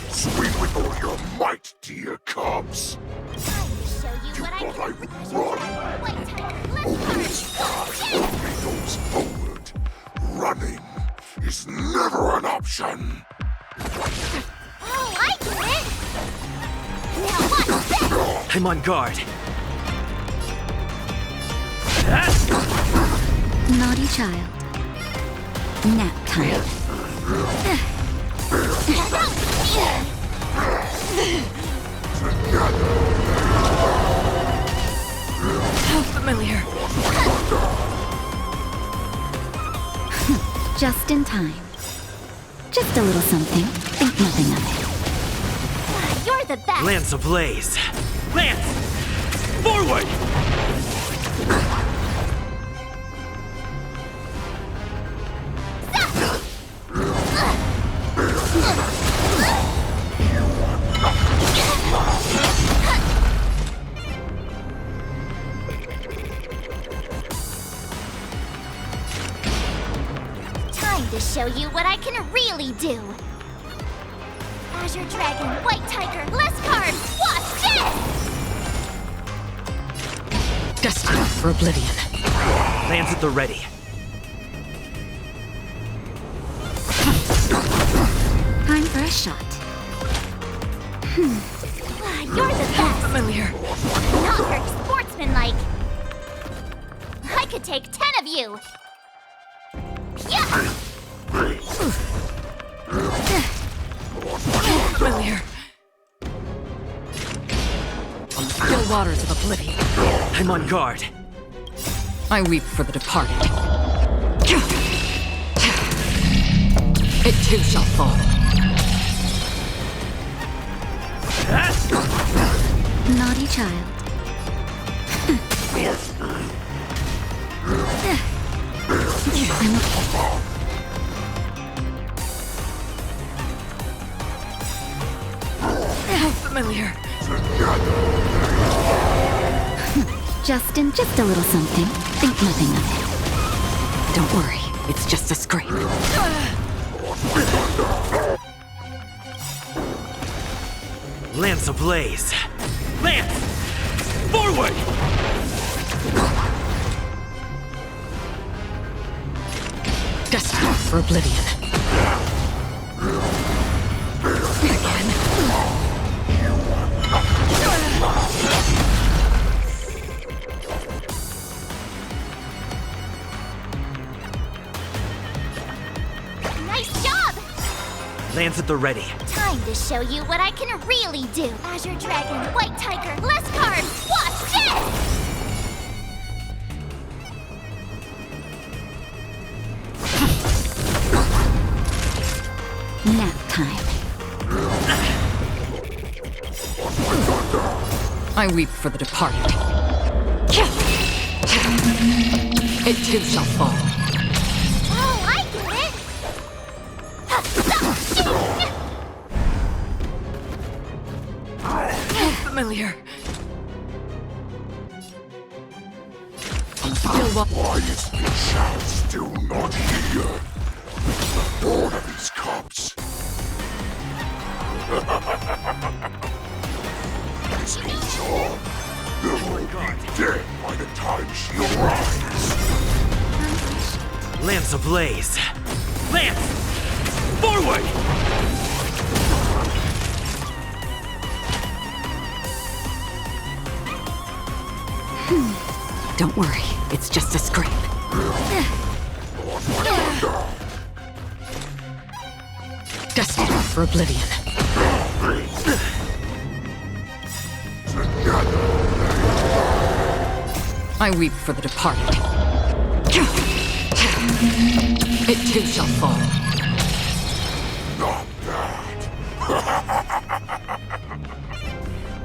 Swing with all your might, dear cubs. Show you You what I thought I can. would run? White tiger, Only let's its path only goes forward. Running is never an option. Oh, I get it! Now watch this! I'm on guard. Naughty child. Nap time. How familiar. Just in time. Just a little something. Think nothing of it. You're the best! Lance ablaze. Lance! Forward! Time to show you what I can really do! Azure Dragon, White Tiger, less cards! Watch this! Destined for oblivion. Lance at the ready. Time for a shot. You're the best! Familiar. Not very sportsmanlike! I could take 10 of you! Yeah! Familiar. Still waters of oblivion. I'm on guard. I weep for the departed. It too shall fall. Naughty child. How familiar. Just a little something. Think nothing of it. Don't worry, it's just a scrape. Lance ablaze. Lance! Forward! Destined for oblivion. Again. Nice job! Lance at the ready. Time to show you what I can really do! Azure Dragon, White Tiger, less cards! Watch this! Nap time. I weep for the departed. It too shall fall. Oh, I get it! Familiar. Still Why is the child still not here? Born of these cubs. This goes on. They'll all be dead by the time she arrives. Lance ablaze. Lance! Forward! Don't worry, it's just a scrape. Destined for oblivion. I weep for the departed. It too shall fall. Not bad.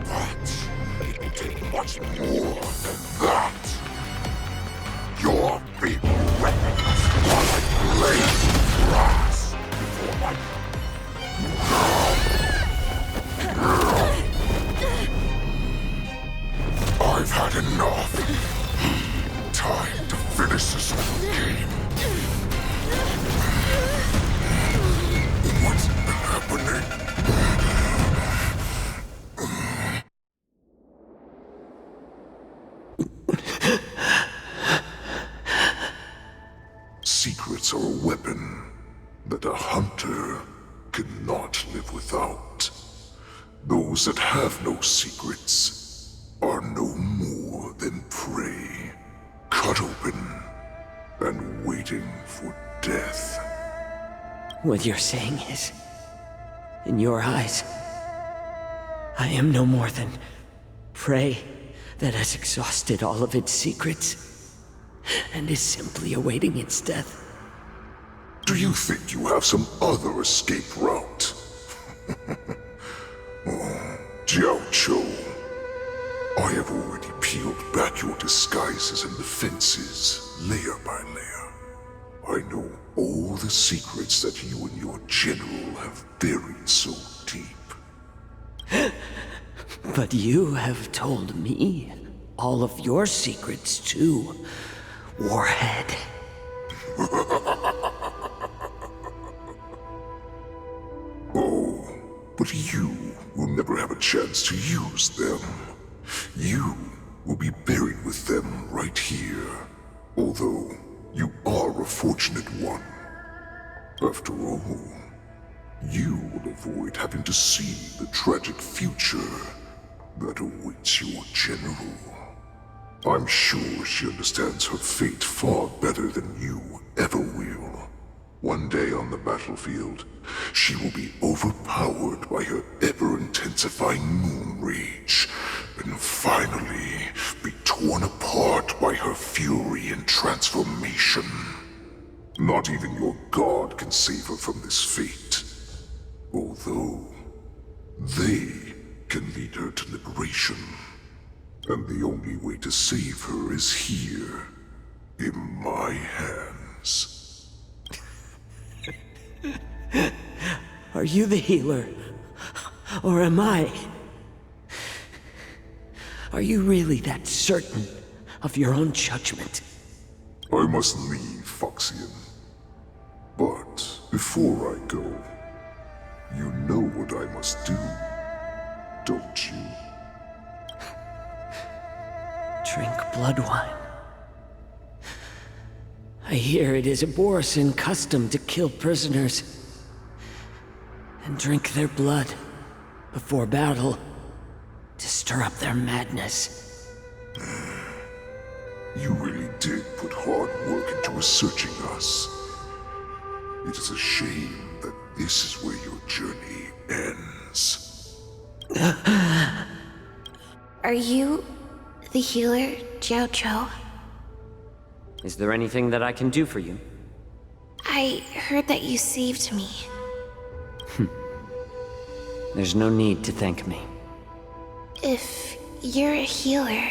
But it did much more than that. Your feeble weapons are like blades of grass before my... I've had enough. Time to finish this game. hunter cannot live without. Those that have no secrets are no more than prey, cut open and waiting for death. What you're saying is, in your eyes, I am no more than prey that has exhausted all of its secrets and is simply awaiting its death. Do you think you have some other escape route? Oh, Jiao Cho, I have already peeled back your disguises and defenses, layer by layer. I know all the secrets that you and your general have buried so deep. But you have told me all of your secrets too, Warhead. Oh, but you will never have a chance to use them. You will be buried with them right here. Although, you are a fortunate one. After all, you will avoid having to see the tragic future that awaits your general. I'm sure she understands her fate far better than you ever will. One day on the battlefield, she will be overpowered by her ever-intensifying moon rage, and finally be torn apart by her fury and transformation. Not even your god can save her from this fate. Although, they can lead her to liberation. And the only way to save her is here, in my hands. Are you the healer? Or am I? Are you really that certain of your own judgment? I must leave, Foxian. But before I go, you know what I must do, don't you? Drink blood wine. I hear it is a Borisan custom to kill prisoners and drink their blood before battle to stir up their madness. You really did put hard work into researching us. It is a shame that this is where your journey ends. Are you the healer, Jiao Cho? Is there anything that I can do for you? I heard that you saved me. There's no need to thank me. If you're a healer,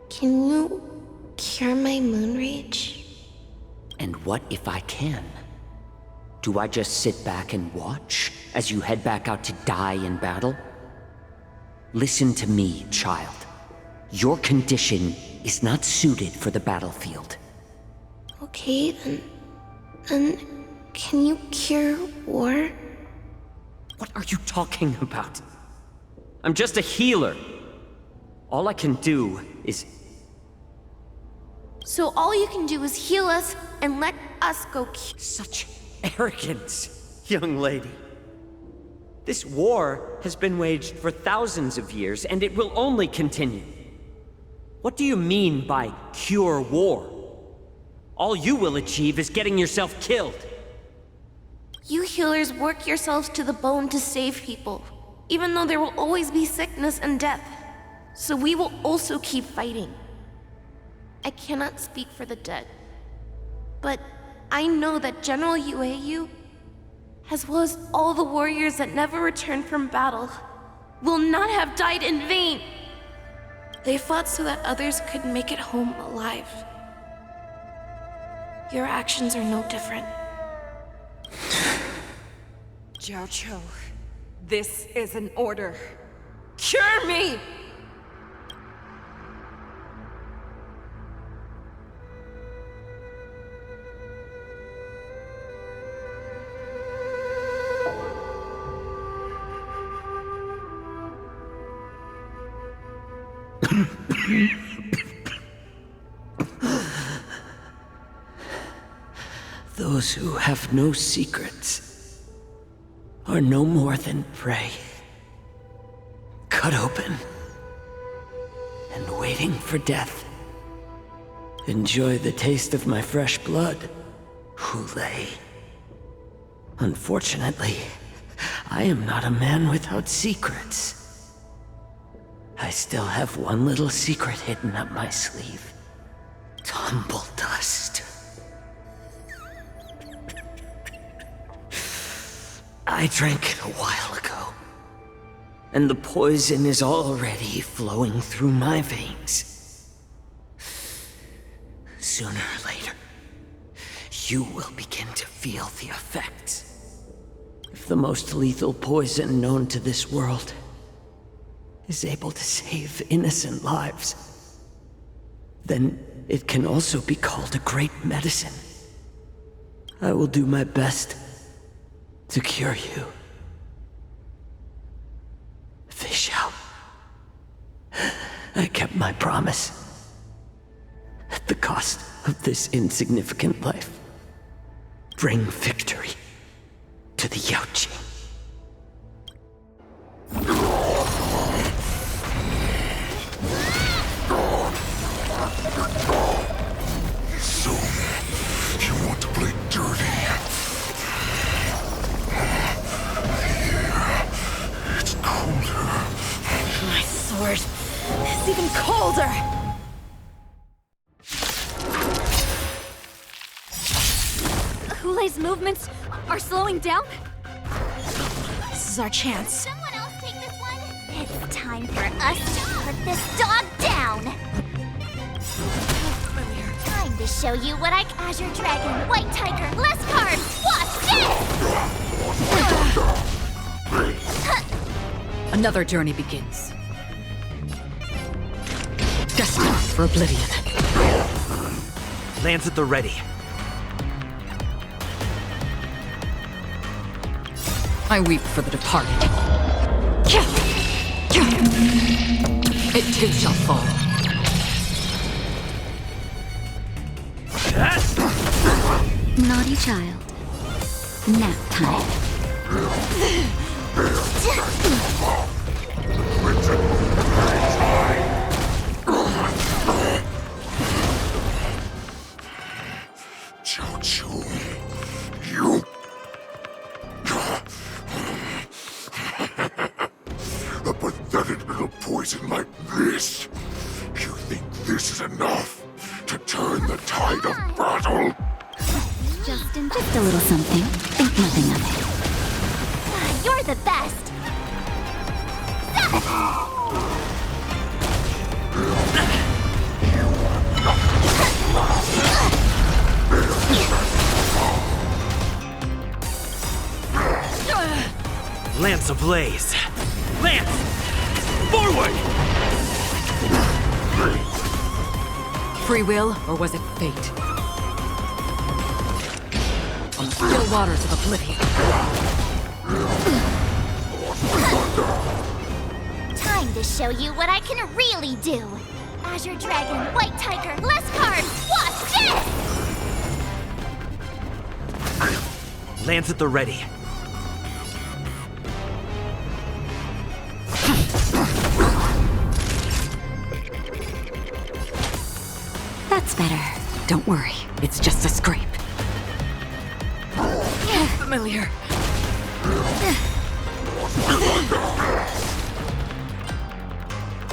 can you cure my moon rage? And what if I can? Do I just sit back and watch as you head back out to die in battle? Listen to me, child. Your condition is not suited for the battlefield. Okay, then can you cure war? What are you talking about? I'm just a healer. All I can do is... So all you can do is heal us and let us go cure. Such arrogance, young lady. This war has been waged for thousands of years, and it will only continue. What do you mean by cure war? All you will achieve is getting yourself killed. You healers work yourselves to the bone to save people, even though there will always be sickness and death. So we will also keep fighting. I cannot speak for the dead, but I know that General Yueyu, as well as all the warriors that never returned from battle, will not have died in vain. They fought so that others could make it home alive. Your actions are no different. Jiao Cho, this is an order. Cure me! Those who have no secrets are no more than prey. Cut open and waiting for death. Enjoy the taste of my fresh blood, Hule. Unfortunately, I am not a man without secrets. I still have one little secret hidden up my sleeve. Tumble dust. I drank it a while ago, and the poison is already flowing through my veins. Sooner or later, you will begin to feel the effects. If the most lethal poison known to this world is able to save innocent lives, then it can also be called a great medicine. I will do my best to cure you. Fish out. I kept my promise. At the cost of this insignificant life. Bring victory to the Yaoqing. So, you want to play dirty? Here, it's colder. My sword is even colder! Hule's movements are slowing down? This is our chance. Someone else take this one? It's time for us to put this dog down! Time to show you what Azure Dragon, White Tiger, less cards! Watch this! Another journey begins. Destined for oblivion. Lance at the ready. I weep for the departed. It too shall fall. Naughty child. Nap time. Choo-choo. You. A pathetic little poison like this. You think this is enough to turn the tide of battle? Just a little something. Think nothing of it. You're the best! Lance ablaze. Lance! Forward! Free will, or was it fate? On the still waters of oblivion. Time to show you what I can really do! Azure Dragon, White Tiger, less cards! Watch this! Lance at the ready. That's better. Don't worry, it's just a scrape. Familiar.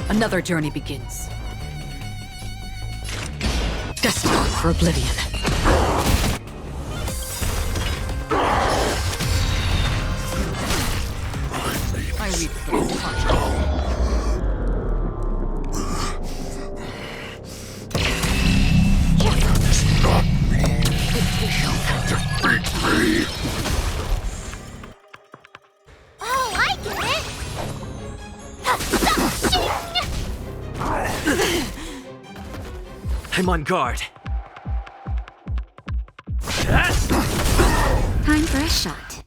Another journey begins. Destined for oblivion. I weep for the departed. Oh, I get it! I'm on guard. Time for a shot.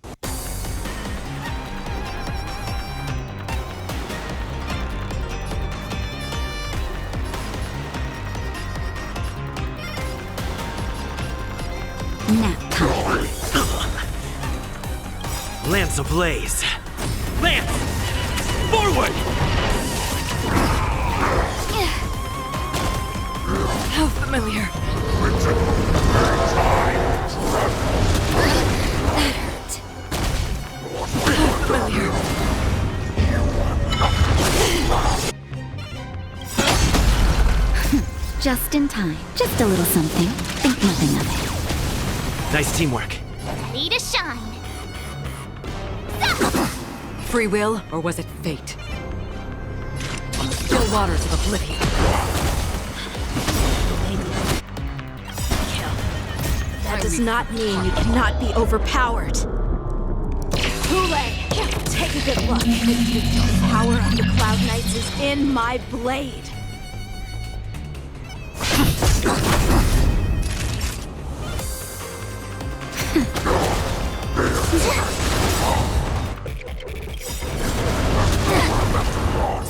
Nap time. Lance ablaze! Lance! Forward! How familiar. Familiar. Just in time. Just a little something. Think nothing of it. Nice teamwork. Ready to shine. Free will, or was it fate? On the still waters of oblivion. That does not mean you cannot be overpowered. Hule, take a good look. The power of the Cloud Knights is in my blade.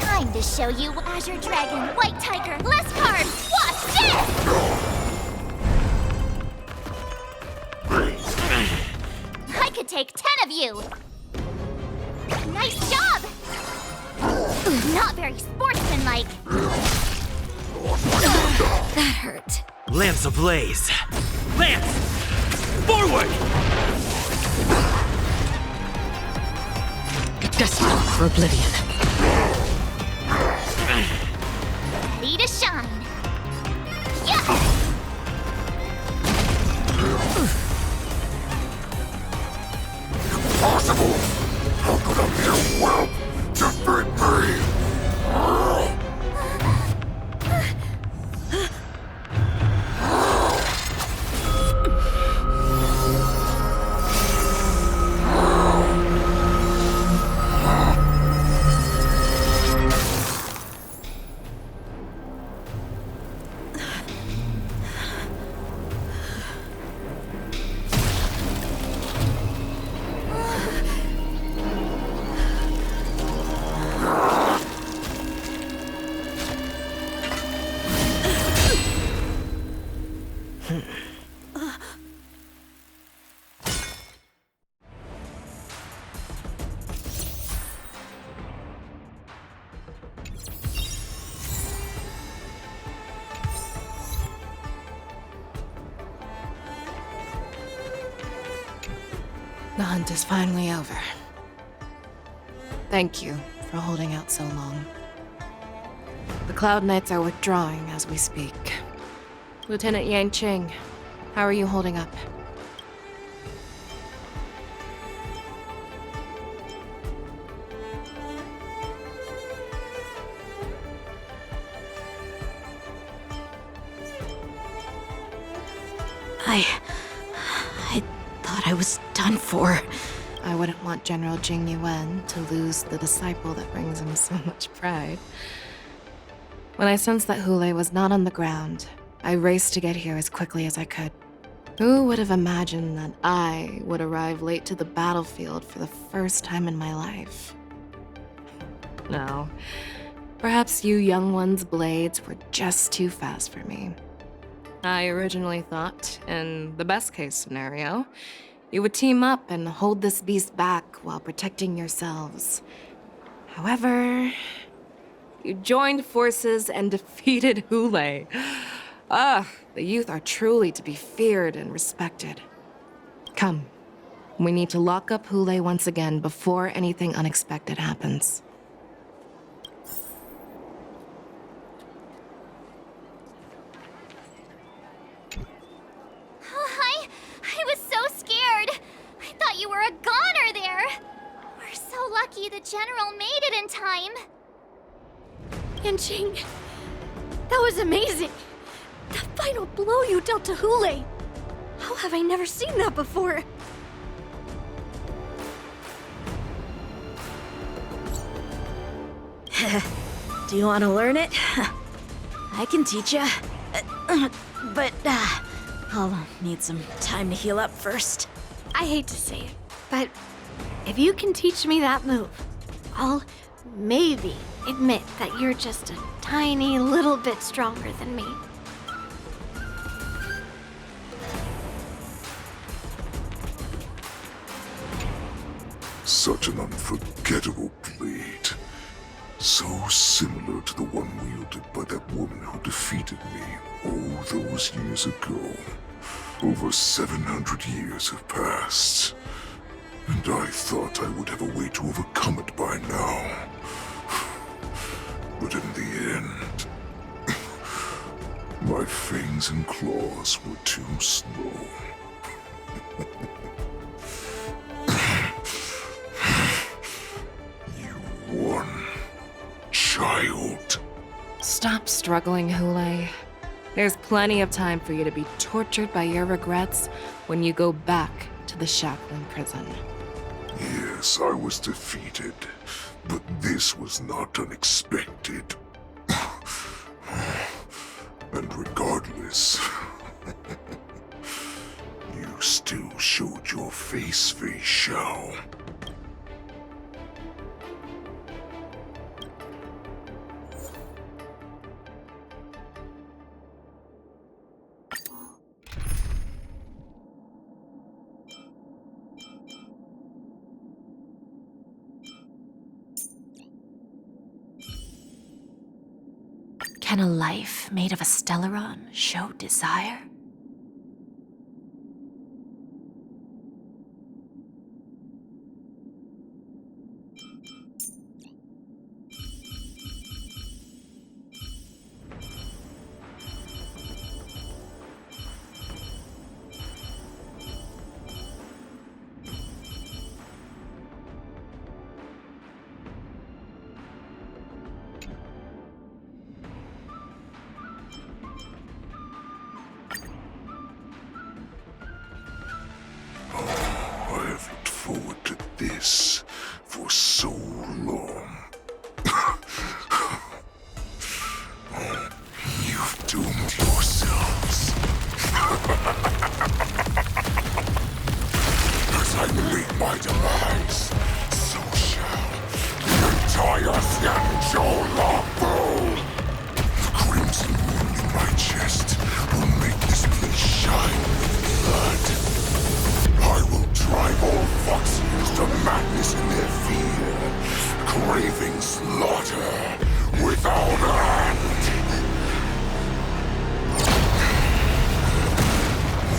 Time to show you Azure Dragon, White Tiger, less cards. Watch this! I could take 10 of you. Nice job! Not very sportsmanlike. That hurt. Lance ablaze! Lance! Forward! Destined for oblivion. Ready to shine. Yeah! Possible! How could a mere whelp defeat me? The hunt is finally over. Thank you for holding out so long. The Cloud Knights are withdrawing as we speak. Lieutenant Yang Ching, how are you holding up? I thought I was done for. I wouldn't want General Jing Yuan to lose the disciple that brings him so much pride. When I sensed that Hule was not on the ground, I raced to get here as quickly as I could. Who would have imagined that I would arrive late to the battlefield for the first time in my life? No. Perhaps you young ones' blades were just too fast for me. I originally thought, in the best-case scenario, you would team up and hold this beast back while protecting yourselves. However, you joined forces and defeated Hule. The youth are truly to be feared and respected. Come, we need to lock up Hule once again before anything unexpected happens. I was so scared. I thought you were a goner there. We're so lucky the General made it in time. Yanqing, that was amazing. The final blow you dealt to Hule. How have I never seen that before? Do you want to learn it? I can teach you. But I'll need some time to heal up first. I hate to say it, but if you can teach me that move, I'll maybe admit that you're just a tiny little bit stronger than me. Such an unforgettable blade. So similar to the one wielded by that woman who defeated me all those years ago. Over 700 years have passed, and I thought I would have a way to overcome it by now. But in the end, my fangs and claws were too slow. You won, child. Stop struggling, Hule. There's plenty of time for you to be tortured by your regrets when you go back to the Shaplin prison. Yes, I was defeated, but this was not unexpected. And regardless, you still showed your face, Fei Xiao. Can a life made of a Stellaron show desire? I have looked forward to this for so long. You've doomed yourselves. As I meet my demise, so shall the entire Xianzhou Lafu. The crimson wound in my chest will make this place shine with blood. I will drive all Foxians to madness in their fear, craving slaughter without end.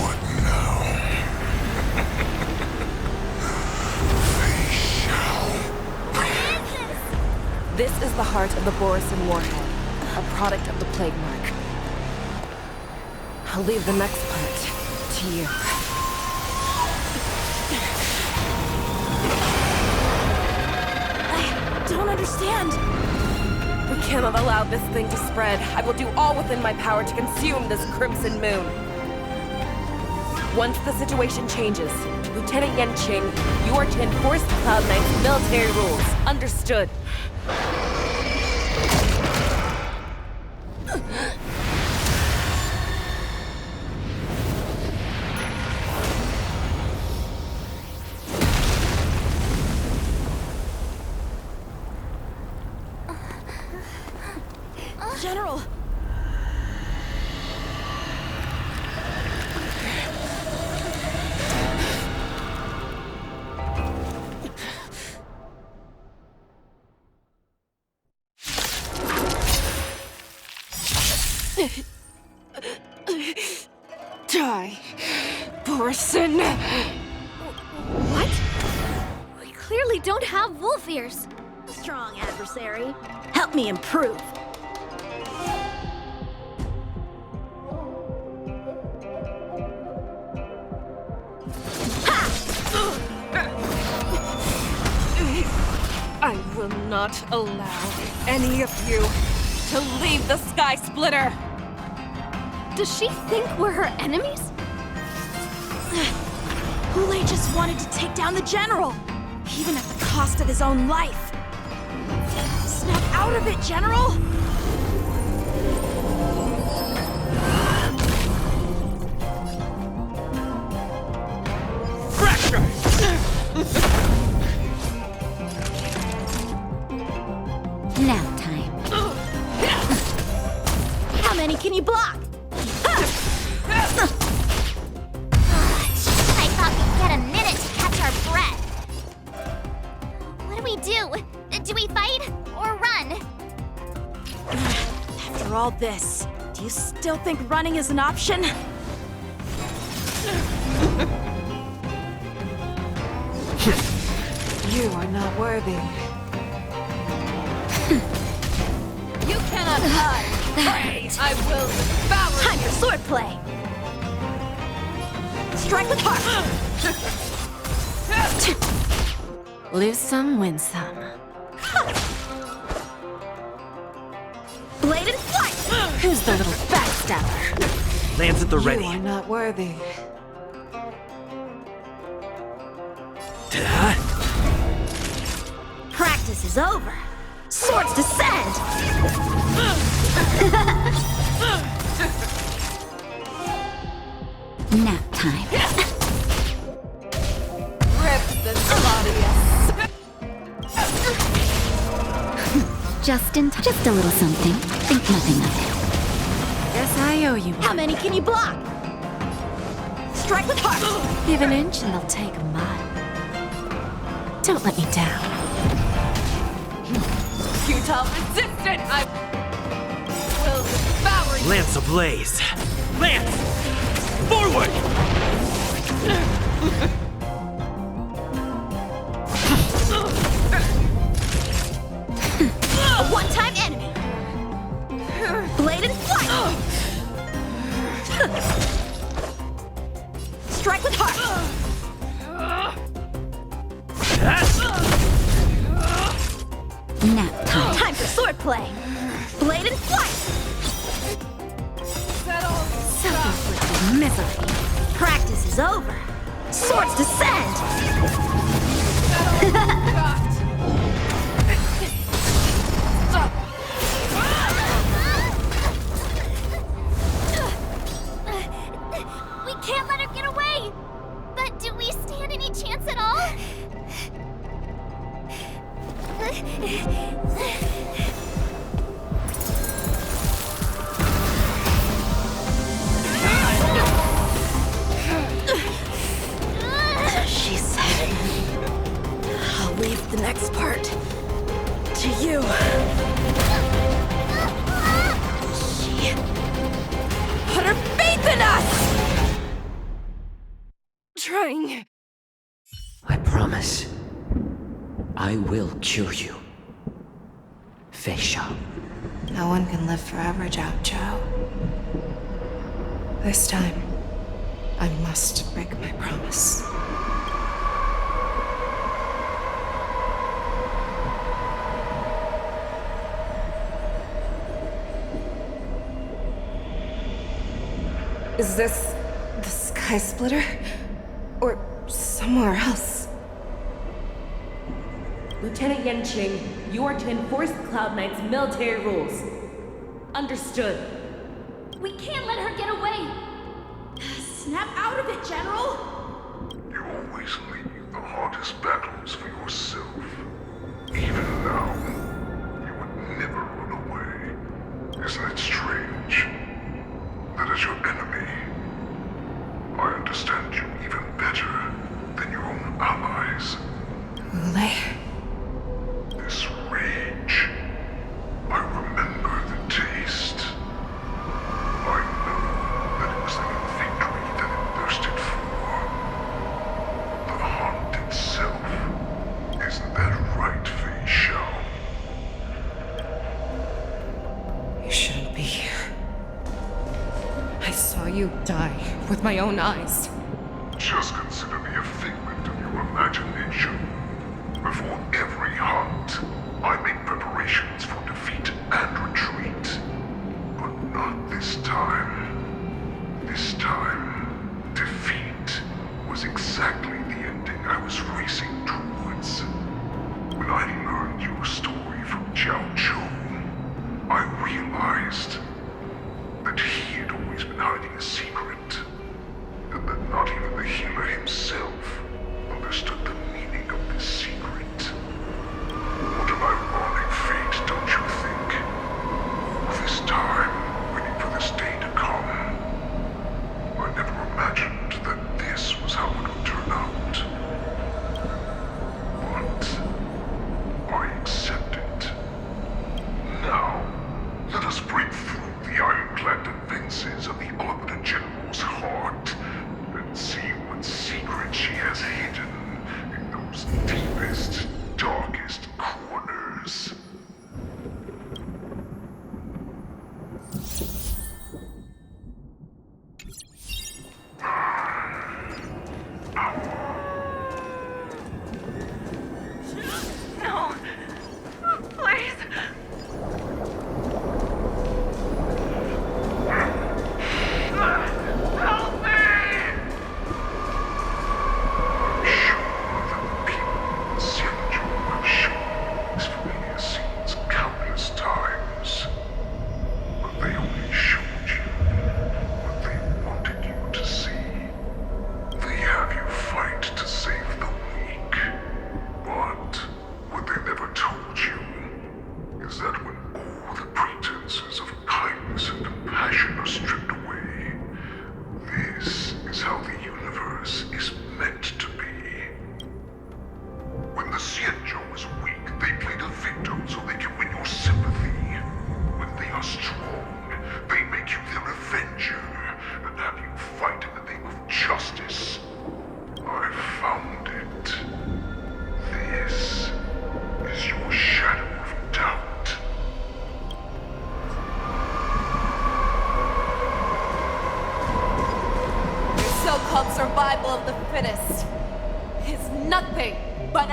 What now? Fei Xiao. This is the heart of the Borisin Warhead, a product of the Plague Mark. I'll leave the next part to you. Don't understand. We cannot allow this thing to spread. I will do all within my power to consume this Crimson Moon. Once the situation changes, Lieutenant Yanqing, you are to enforce Cloud9's military rules. Understood. General! Die, Borisin! What? We clearly don't have wolf ears. Strong adversary. Help me improve. I will not allow any of you to leave the Sky Splitter! Does she think we're her enemies? Hule just wanted to take down the general, even at the cost of his own life. Snap out of it, General! Now time. How many can you block? I thought we'd get a minute to catch our breath. we do? Do we fight or run? After all this, do you still think running is an option? You are not worthy. You cannot hide! I will devour Time for swordplay! Strike with heart! Lose some, win some. Blade and flight! Who's the little backstabber? Lance at the You ready. are not worthy. Practice is over. Swords descend! Nap time. rip this gladius. Just in time. Just a little something. Think nothing of it. Guess I owe you How one. many can you block? Strike with heart! Give an inch and they'll take a mile. Don't let me down. Futile resistance! I will devour you! Lance ablaze. Lance! Forward! A one-time enemy! Blade and flight! Strike with heart! Nap time. Time for swordplay! Blade and flight! Self-inflicted misery. Practice is over. Swords descend! We can't let her get away! But do we stand any chance at all? She said, I'll leave the next part to you. She put her faith in us! Trying. I promise. I will cure you. Feisha. No one can live forever, Zhao Zhao. This time, I must break my promise. Is this the Sky Splitter? Or somewhere else? Lieutenant Yanqing, you are to enforce the Cloud Knight's military rules. Understood. We can't let her get away! Snap out of it, General! You always leave the hardest battles for yourself. Even now, you would never run away. Isn't it strange? That as your enemy, I understand you even better than your own allies. Ule? This rage, I remember the taste. I know that it was the victory that it thirsted for. The hunt itself. Isn't that right, Fei Shao? You shouldn't be here. I saw you die with my own eyes. Just consider me a figment of your imagination. Before every hunt, I make preparations for defeat and retreat. But not this time. This time, defeat was exactly the ending I was racing towards. When I learned your story from Zhao Zhou, I realized that he had always been hiding a secret, and that not even the healer himself understood the meaning of this secret. What an ironic fate, don't you think? This time, waiting for this day to come. I never imagined that this was how it would turn out. But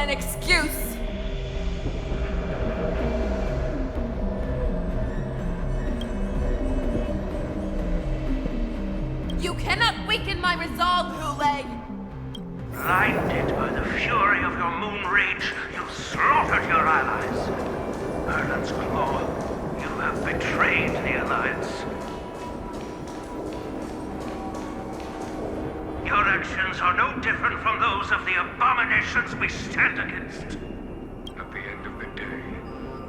an excuse! You cannot weaken my resolve, Hule! Blinded by the fury of your moon rage, you slaughtered your allies. Erland's Claw, you have betrayed the Alliance. Your actions are no different from those of the abominations we stand against. At the end of the day,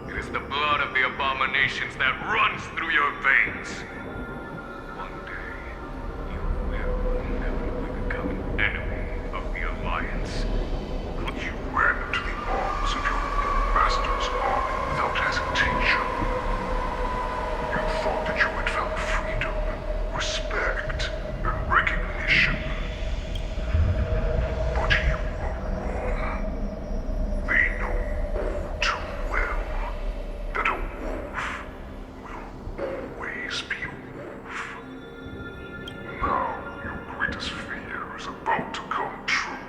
it is the blood of the abominations that runs through your veins. One day, you will inevitably become an enemy of the Alliance. You ran into the arms of your master's army without hesitation. You thought that you had found freedom, respect, and recognition. But you were wrong. They know all too well that a wolf will always be a wolf. Now your greatest fear is about to come true.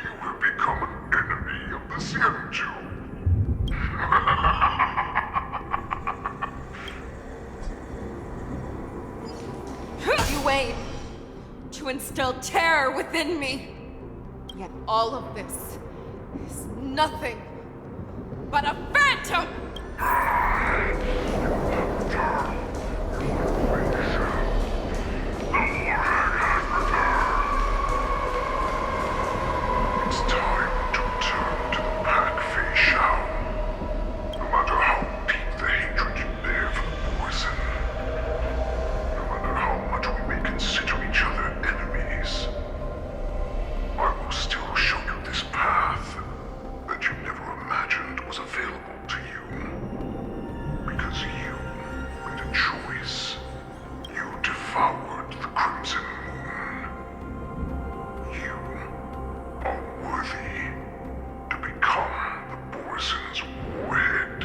You have become an enemy of the Xianzhou. You aim to instill terror within me. Yet all of this is nothing but a phantom! It's time to return to the pack, Fei Shao. No matter how deep the hatred you bear for the poison, no matter how much we may consider each other enemies, I will still show you this path that you never imagined was available to you. Because you made a choice. You devoured the Crimson Moon. You are worthy to become the Borison's warhead.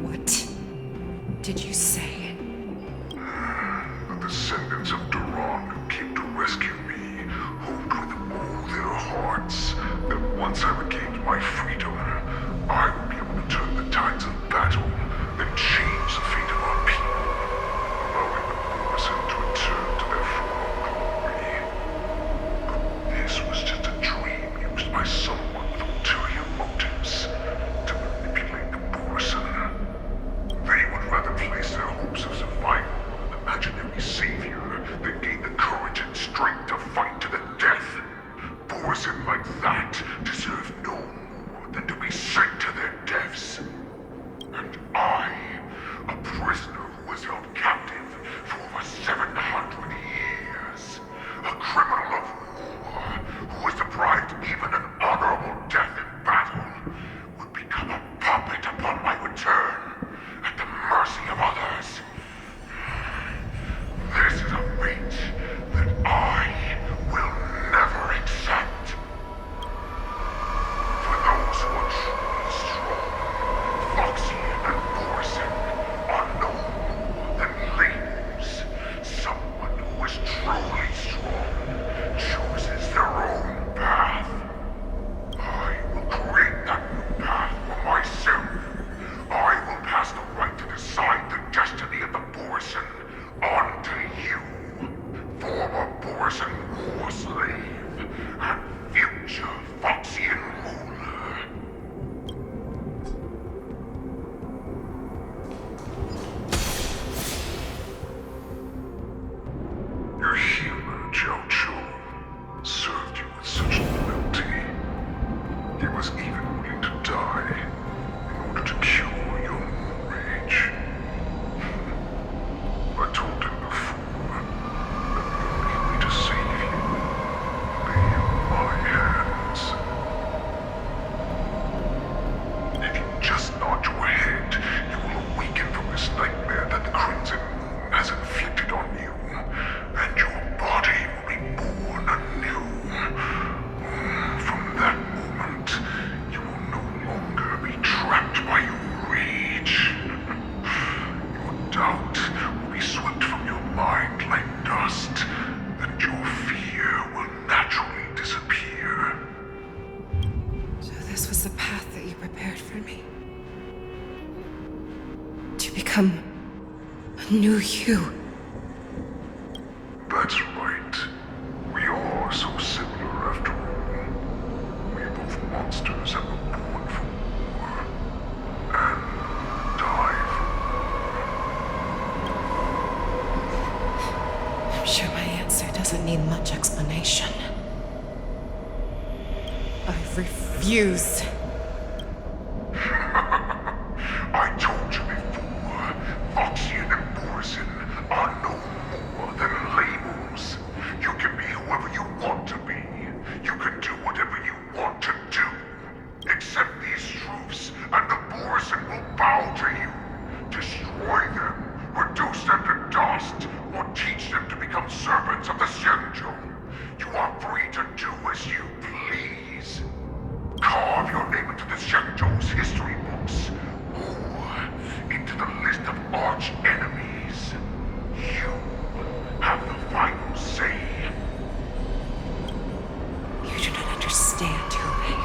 What did you say? The descendants of Duran who came to rescue me hoped with all their hearts that once I regained my freedom, I would be able to turn the tides of battle and change the fate of our people, allowing the Borison to return to their former glory. But this was just a dream used by someone with ulterior motives to manipulate the Borison. They would rather place their hopes of survival on an imaginary savior than gain the courage and strength to fight to the death. Borison like that deserve no more than to be sent to their deaths. And I, a prisoner who was held captive for over 700 years, a criminal of war who was deprived even an honorable death in battle, would become a puppet upon my return, at the mercy of others. This is a fate that I will never accept. For those who are truly strong, Foxy and Borison are no more than labels. Someone who is truly strong chooses their own path. I will create that new path for myself. I will pass the right to decide the destiny of the Borison on to you, former Borison war slave and future Foxian ruler. Your healer, Jiao Chu, served you with such loyalty. He was even willing to die in order to cure your moon rage. I told him before that the only way to save you lay in my hands. If you just nod your head, you will awaken from this nightmare that the Crimson Moon has inflicted on you, and your body will be born anew. From that moment, you will no longer be trapped by your become a new you. That's right. We are so similar after all. We are both monsters and were born for war. And die for war. I'm sure my answer doesn't need much explanation. I refuse. I told you before, Foxian and Morrison are no more than labels. You can be whoever you want to be. You can do whatever you want to do. Accept these truths, and the Morrison will bow to you. Destroy them, reduce them to dust, or teach them to become servants of the Shenzhou. You are free to do as you please. Carve your name into the Shenzhou's history books, or into the list of arch enemies. You have the final say. You do not understand, Hule.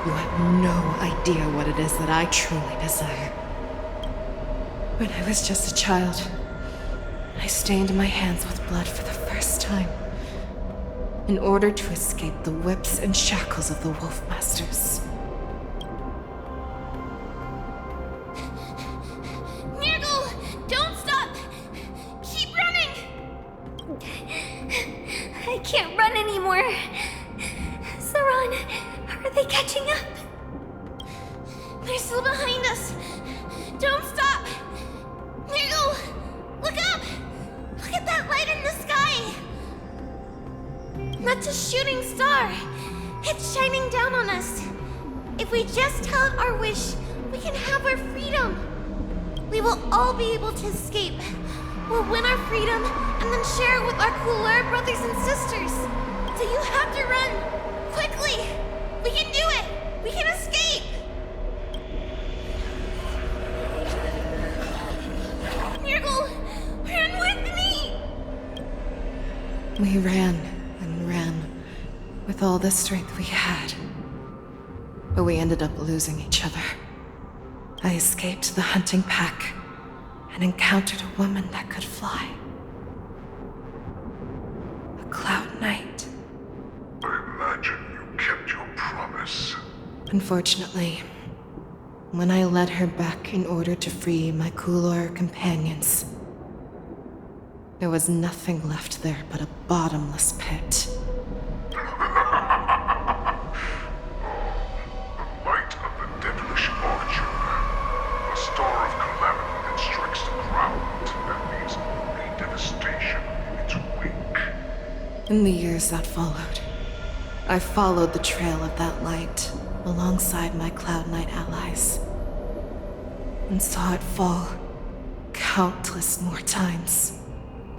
You have no idea what it is that I truly desire. When I was just a child, I stained my hands with blood for the first time, in order to escape the whips and shackles of the Wolf Masters. Nurgle, don't stop! Keep running! I can't run anymore. Saran, are they catching up? They're still behind us. Don't stop! Nurgle, look up! Look at that light in the sky! That's a shooting star. It's shining down on us. If we just tell it our wish, we can have our freedom. We will all be able to escape. We'll win our freedom and then share it with our cooler brothers and sisters. So you have to run. Quickly. We can do it. We can escape. Nurgle, run with me. We ran and ran with all the strength we had. But we ended up losing each other. I escaped the hunting pack and encountered a woman that could fly. A Cloud Knight. I imagine you kept your promise. Unfortunately, when I led her back in order to free my Kulor companions, there was nothing left there but a bottomless pit. The light of the devilish archer. A star of calamity that strikes the ground and leaves only devastation in its wake. In the years that followed, I followed the trail of that light alongside my Cloud Knight allies, and saw it fall countless more times.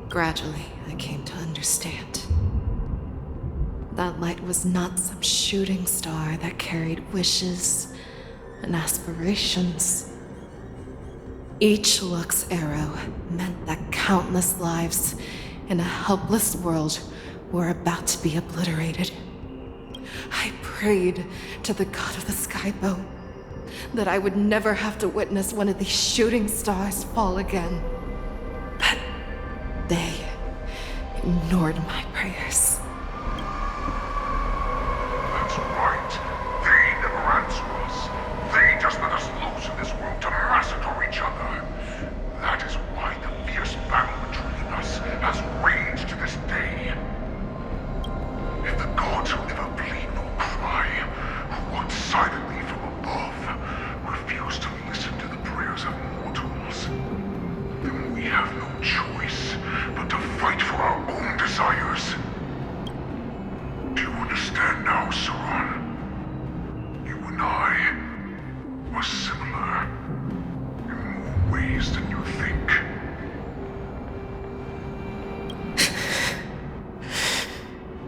Gradually, I came to understand. That light was not some shooting star that carried wishes and aspirations. Each Lux arrow meant that countless lives in a helpless world were about to be obliterated. I prayed to the god of the Skybow that I would never have to witness one of these shooting stars fall again. But they ignored my prayers. That's right. They never answer us. They just let us loose in this world to massacre each other. That is why the fierce battle between us has raged to this day. If the gods who never bleed nor cry, who watch silently from above, refuse to listen to the prayers of mortals, then we have no choice but to fight for our own desires. Do you understand now, Saran? You and I are similar in more ways than you think.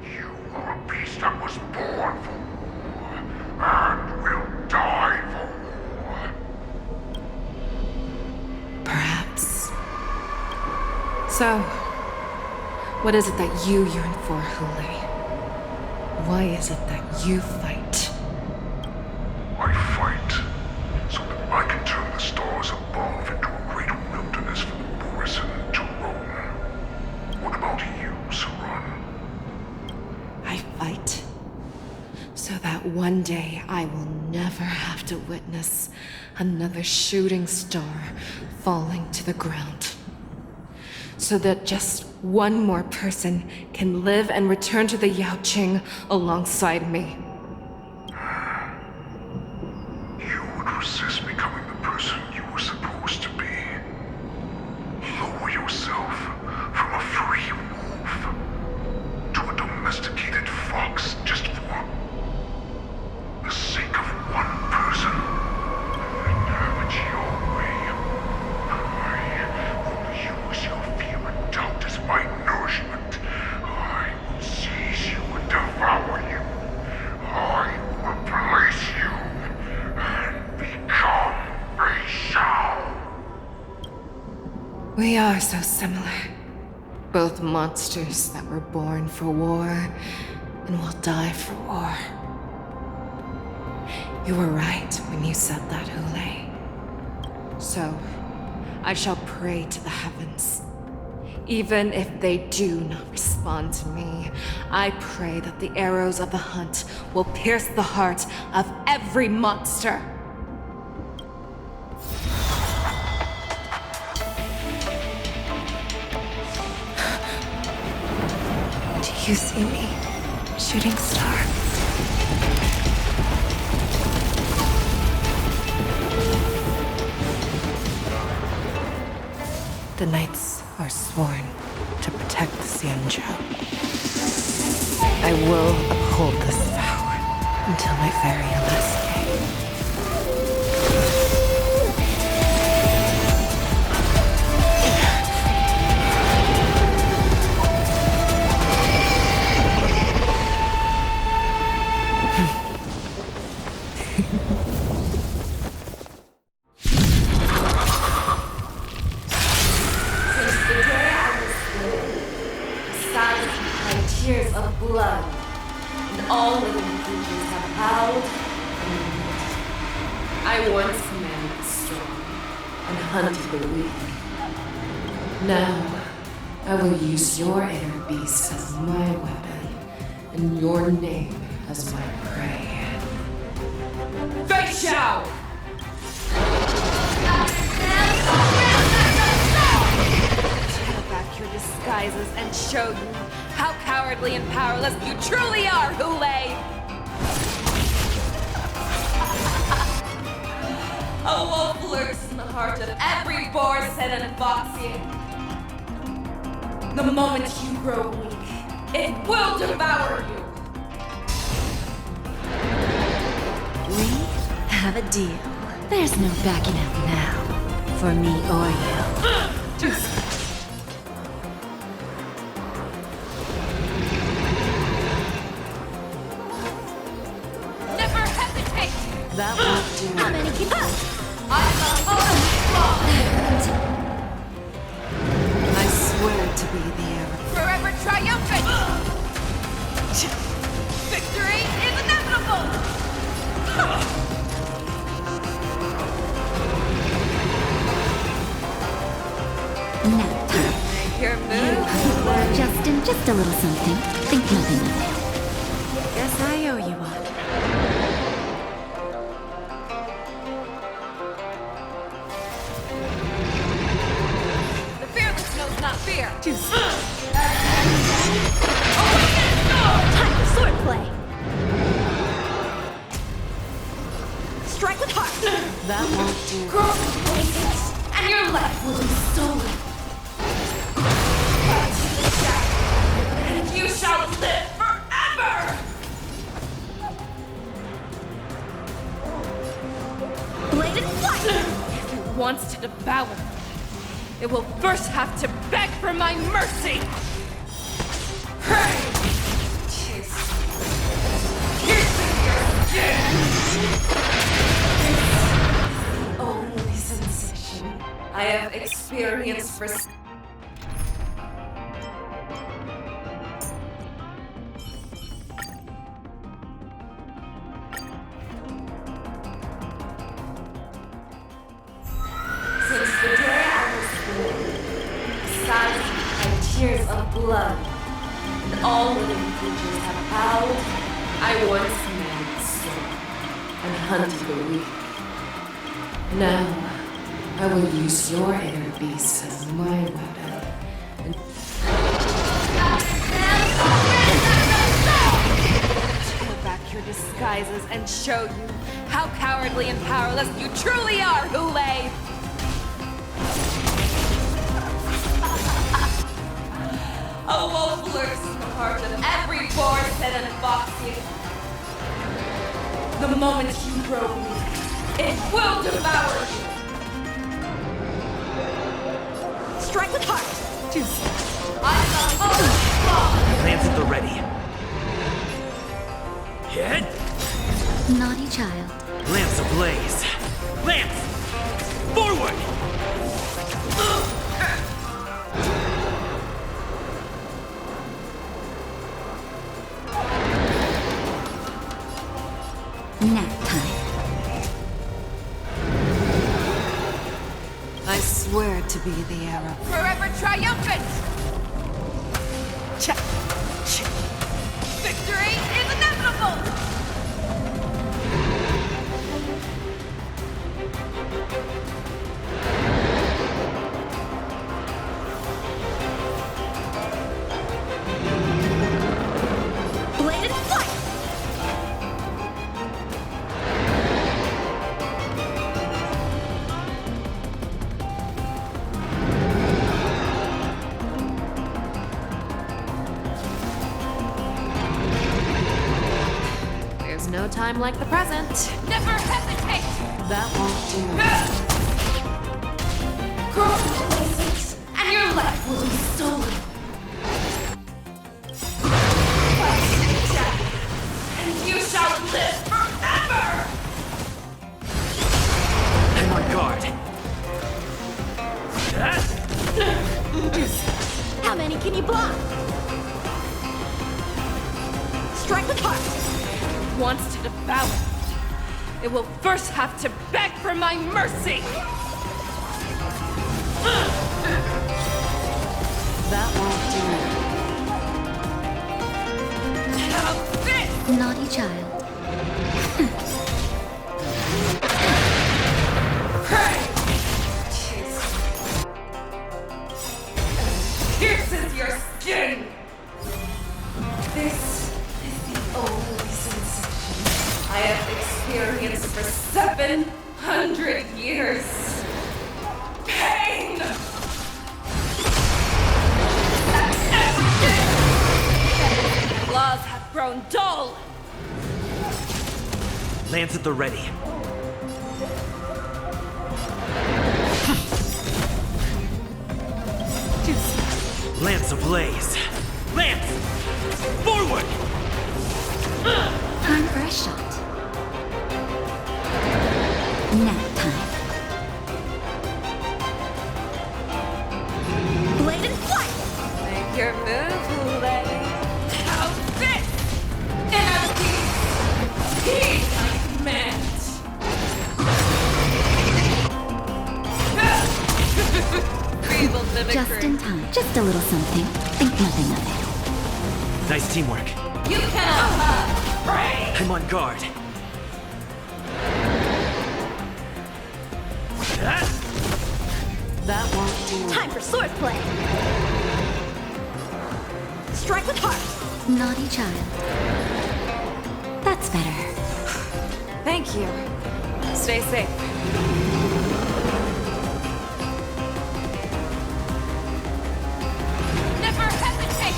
You are a beast that was born for war and will die for war. Perhaps. So, what is it that you yearn for, Hule? Why is it that you fight? I fight so that I can turn the stars above into a one day I will never have to witness another shooting star falling to the ground. So that just one more person can live and return to the Yaoqing alongside me. You would resist becoming the person you were supposed to be. Lower yourself from a free wolf to a domesticated fox just for the sake of one person. And have it your way. I will use your fear and doubt as my nourishment. I will seize you and devour you. I will replace you and become a Shao. We are so similar. Both monsters that were born for war and will die for war. You were right when you said that, Hule. So, I shall pray to the heavens. Even if they do not respond to me, I pray that the arrows of the hunt will pierce the heart of every monster. Do you see me, shooting star? The knights are sworn to protect the Xianzhou. I will uphold this vow until my very last day. Tears of blood, and all living creatures have howled and wept. I once married the strong and hunted the weak. Now, I will use your inner beast as my weapon, and your name as my prey. Fei Xiao! Tear back your disguises and show them how cowardly and powerless you truly are, Hule! A wolf lurks in the heart of every Borsen and Foxian. The moment you grow weak, it will devour you. We have a deal. There's no backing out now, for me or you. Never hesitate! That won't do. How many can I swear to be the arrow. Forever triumphant! Victory is inevitable! Nap time. Your move? Just a little something. Think nothing of it. Guess I owe you one. The fearless knows not fear! Time for swordplay! Strike with heart! That won't do. Cross the places, and your life will be stolen. And you shall live forever! Bladed flight! If it wants to devour, it will first have to beg for my mercy! Hey! Tis piercing your skin! This is the only sensation I have experienced for since the day I was born, besides my tears of blood, and all living creatures have howled, I once married the storm hunted the weak. Now, I will use your inner beast as my weapon. Tear back your disguises and show you how cowardly and powerless you truly are, Hule! A wolf lurks in the heart of every boar set and foxy. The moment you grow weak, it will devour you! Strike with heart! I'm the ultimate Lance at the ready. Hit! Naughty child. Lance ablaze. Lance! Forward! Nap time. I swear to be the arrow. forever triumphant! Check. Victory is inevitable! Blade and flight! There's no time like the present. Never hesitate! That won't do. Grow complacent, and your life will be stolen. Fight to death, and you shall live forever! I'm on guard. How many can you block? Strike with heart! Wants to devour. It will first have to beg for my mercy! That won't do. Now this! Naughty child. Pierces your skin! This is the only sensation I have experienced for 700 years. Pain! Claws have grown dull! Lance at the ready. Lance ablaze. Lance! Forward! Time for a shot. Nap time. Blade and flight! Make your move, Hule. How's this? Inner peace! Peace, I command! Feeble mimicry. Just in time. Just a little something. Think nothing of Nice teamwork. You cannot pray! I'm on guard. That won't do. Time for swordplay! Strike with heart! it. Naughty child. That's better. Thank you. Stay safe. Never hesitate!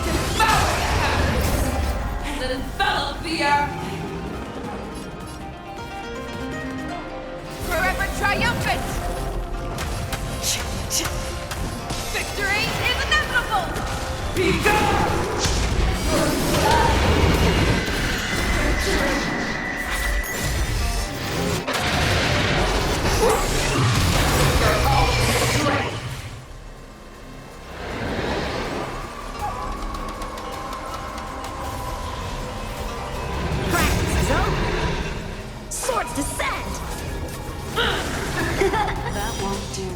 Devour the heavens and envelop the earth! Forever triumphant! Victory is inevitable! Be gone! Practice is over! Swords descend! That won't do.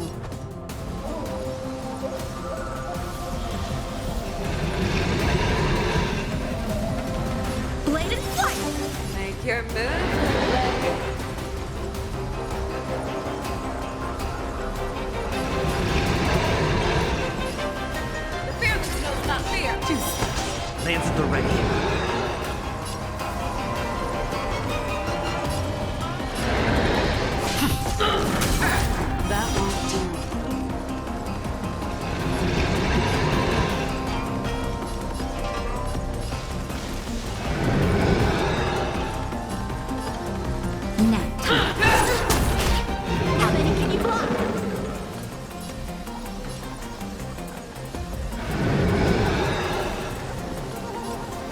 Make your move. The fearless knows not fear. Lance at the ready. That won't do. How many can you block?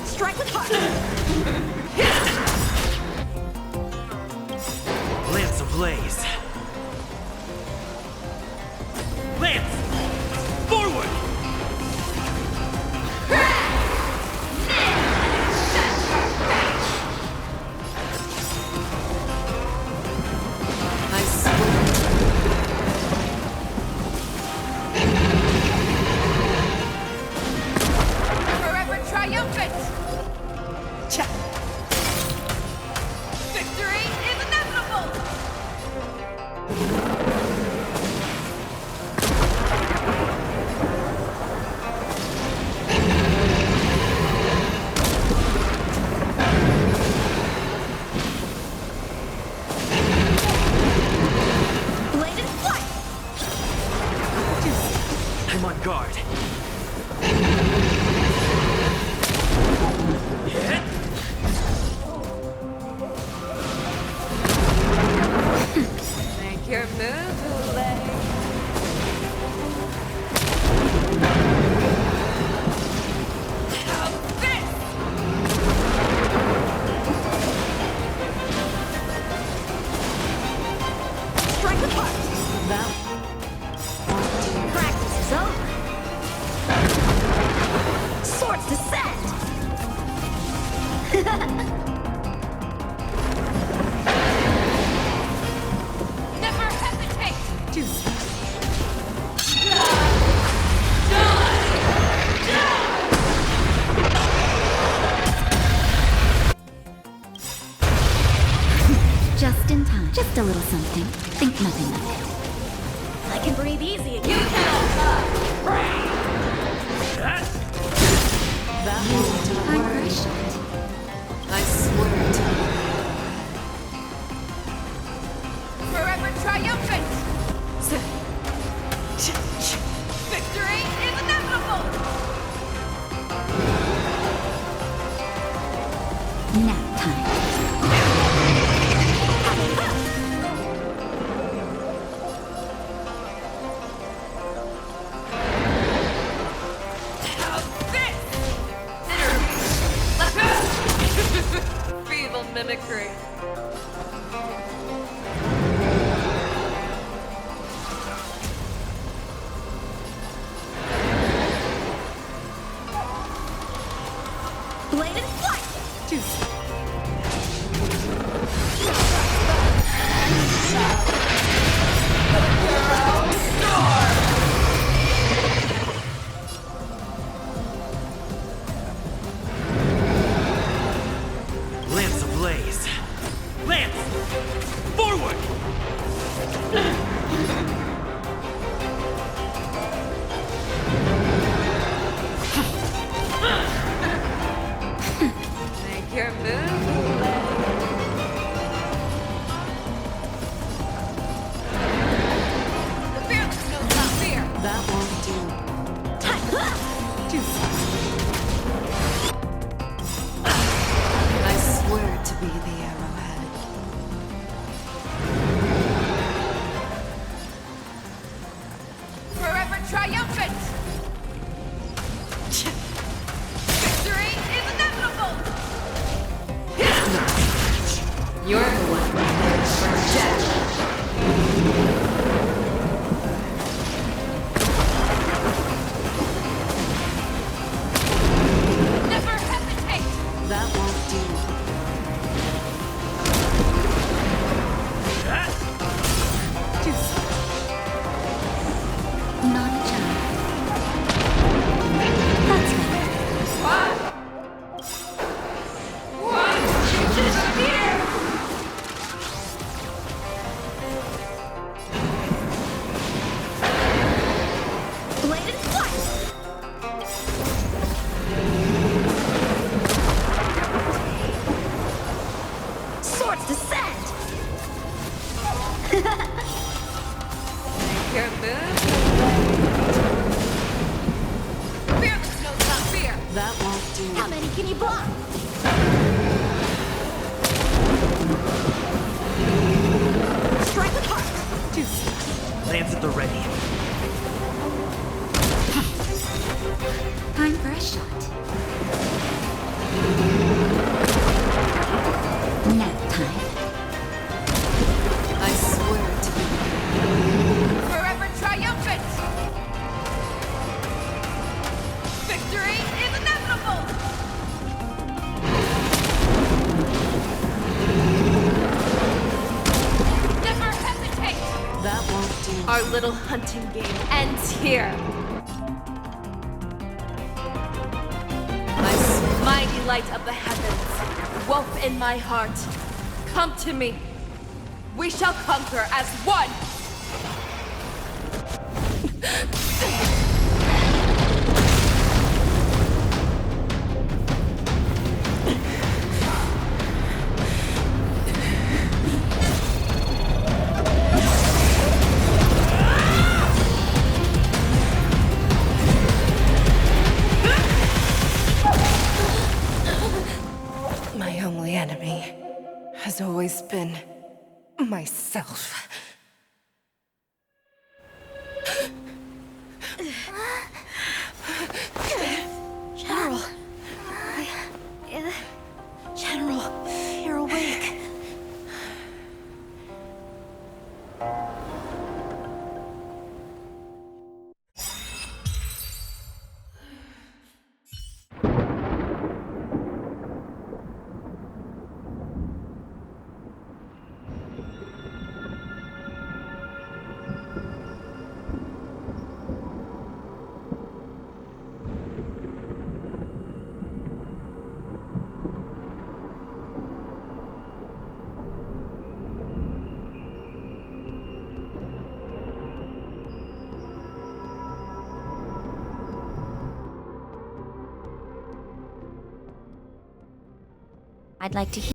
Strike with heart. Lance ablaze. Lance! Forward! I swear. Forever triumphant! Victory is inevitable! Bladed flight. I'm on guard. Make your move, Hule. How's this? Strike with heart. That Practice is over. Swords descend. Never hesitate! Just in time. Just a little something. Think nothing of it. I can breathe easy again. that won't do. I'm patient. I swear to you. Forever triumphant! Victory is inevitable! Nap time. How's this? Feeble mimicry. Bladed flight. Lance ablaze. Lance! Forward! Make your move, Hule. The fearless knows not fear. That won't do. I swear to be the arrowhead. Forever triumphant! Victory is inevitable! You're the one for death. Never hesitate! That won't do. Not a child. That's better. One, two, here! Swords descend! Your move? Fearless knows not fear! That won't do. How many can you block? Strike a part! Lance at the ready. Time for a shot. Nap time. I swear to you. Forever triumphant! Victory is inevitable! Never hesitate! That won't do. Our little hunting game ends here. Mighty light of the heavens, wolf in my heart, come to me. We shall conquer as one! My only enemy has always been myself. General. General, you're awake. I'd like to hear.